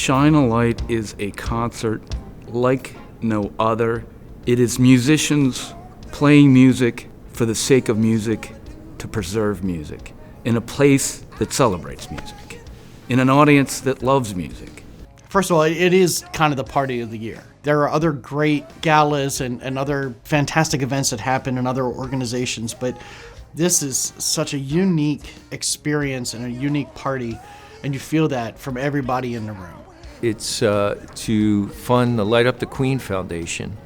Shine a Light is a concert like no other. It is musicians playing music for the sake of music to preserve music in a place that celebrates music, in an audience that loves music. First of all, it is kind of the party of the year. There are other great galas and other fantastic events that happen in other organizations, but this is such a unique experience and a unique party, and you feel that from everybody in the room. It's to fund the Light Up the Queen Foundation.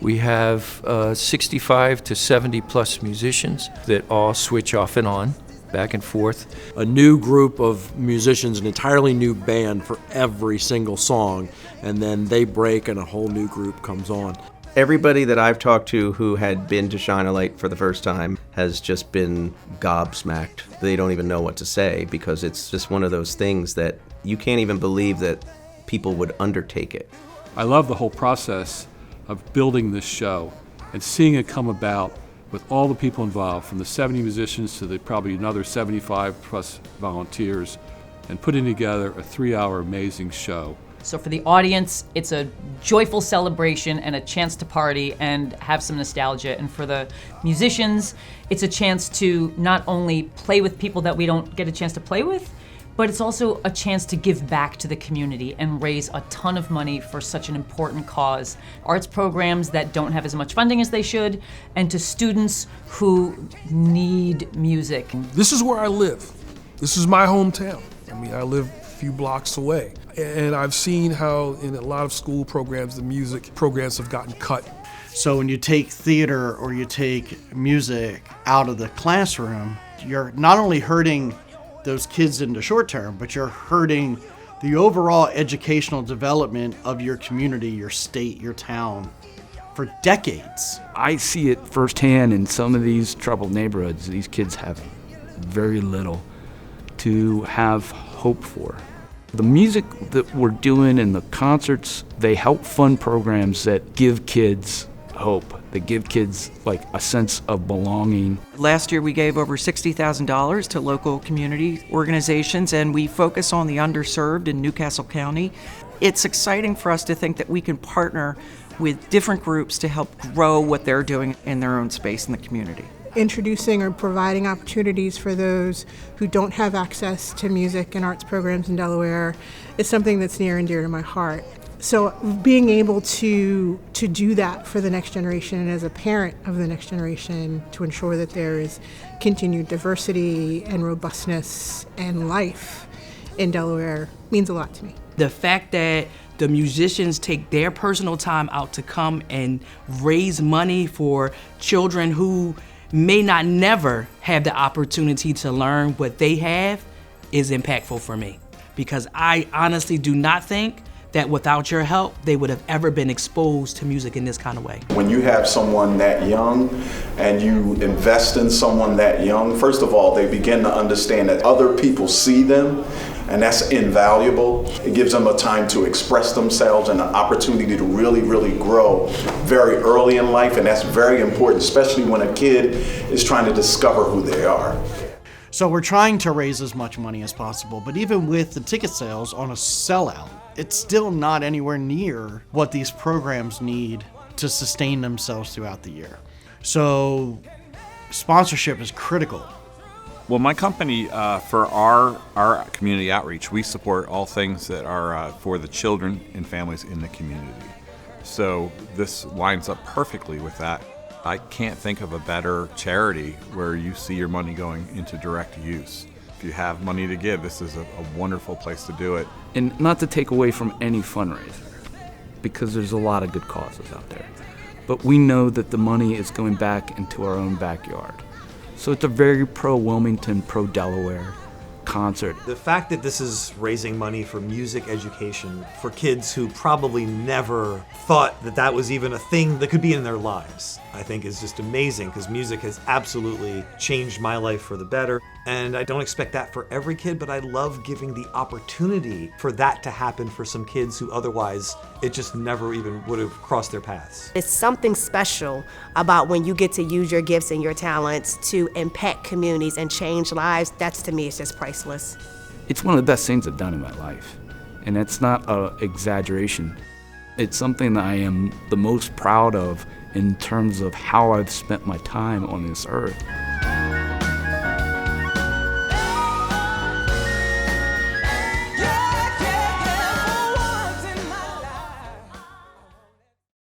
We have 65 to 70 plus musicians that all switch off and on, back and forth. A new group of musicians, an entirely new band for every single song, and then they break and a whole new group comes on. Everybody that I've talked to who had been to Shine a Light for the first time has just been gobsmacked. They don't even know what to say because it's just one of those things that you can't even believe that people would undertake it. I love the whole process of building this show and seeing it come about with all the people involved, from the 70 musicians to the probably another 75 plus volunteers, and putting together a 3-hour amazing show. So for the audience, it's a joyful celebration and a chance to party and have some nostalgia. And for the musicians, it's a chance to not only play with people that we don't get a chance to play with, but it's also a chance to give back to the community and raise a ton of money for such an important cause. Arts programs that don't have as much funding as they should, and to students who need music. This is where I live. This is my hometown. I mean, I live a few blocks away. And I've seen how in a lot of school programs, the music programs have gotten cut. So when you take theater or you take music out of the classroom, you're not only hurting those kids in the short term, but you're hurting the overall educational development of your community, your state, your town for decades. I see it firsthand in some of these troubled neighborhoods. These kids have very little to have hope for. The music that we're doing and the concerts, they help fund programs that give kids hope, that give kids like a sense of belonging. Last year we gave over $60,000 to local community organizations, and we focus on the underserved in Newcastle County. It's exciting for us to think that we can partner with different groups to help grow what they're doing in their own space in the community. Introducing or providing opportunities for those who don't have access to music and arts programs in Delaware is something that's near and dear to my heart. So being able to do that for the next generation, and as a parent of the next generation, to ensure that there is continued diversity and robustness and life in Delaware means a lot to me. The fact that the musicians take their personal time out to come and raise money for children who may not never have the opportunity to learn what they have is impactful for me. Because I honestly do not think that without your help, they would have ever been exposed to music in this kind of way. When you have someone that young and you invest in someone that young, first of all, they begin to understand that other people see them, and that's invaluable. It gives them a time to express themselves and an opportunity to really, really grow very early in life, and that's very important, especially when a kid is trying to discover who they are. So we're trying to raise as much money as possible, but even with the ticket sales on a sellout, it's still not anywhere near what these programs need to sustain themselves throughout the year. So sponsorship is critical. Well, my company, for our community outreach, we support all things that are for the children and families in the community. So this lines up perfectly with that. I can't think of a better charity where you see your money going into direct use. If you have money to give, this is a wonderful place to do it. And not to take away from any fundraiser, because there's a lot of good causes out there. But we know that the money is going back into our own backyard. So it's a very pro-Wilmington, pro-Delaware concert. The fact that this is raising money for music education for kids who probably never thought that that was even a thing that could be in their lives, I think is just amazing, because music has absolutely changed my life for the better. And I don't expect that for every kid, but I love giving the opportunity for that to happen for some kids who otherwise it just never even would have crossed their paths. It's something special about when you get to use your gifts and your talents to impact communities and change lives. That's, to me, it's just priceless. It's one of the best things I've done in my life. And that's not an exaggeration. It's something that I am the most proud of in terms of how I've spent my time on this earth.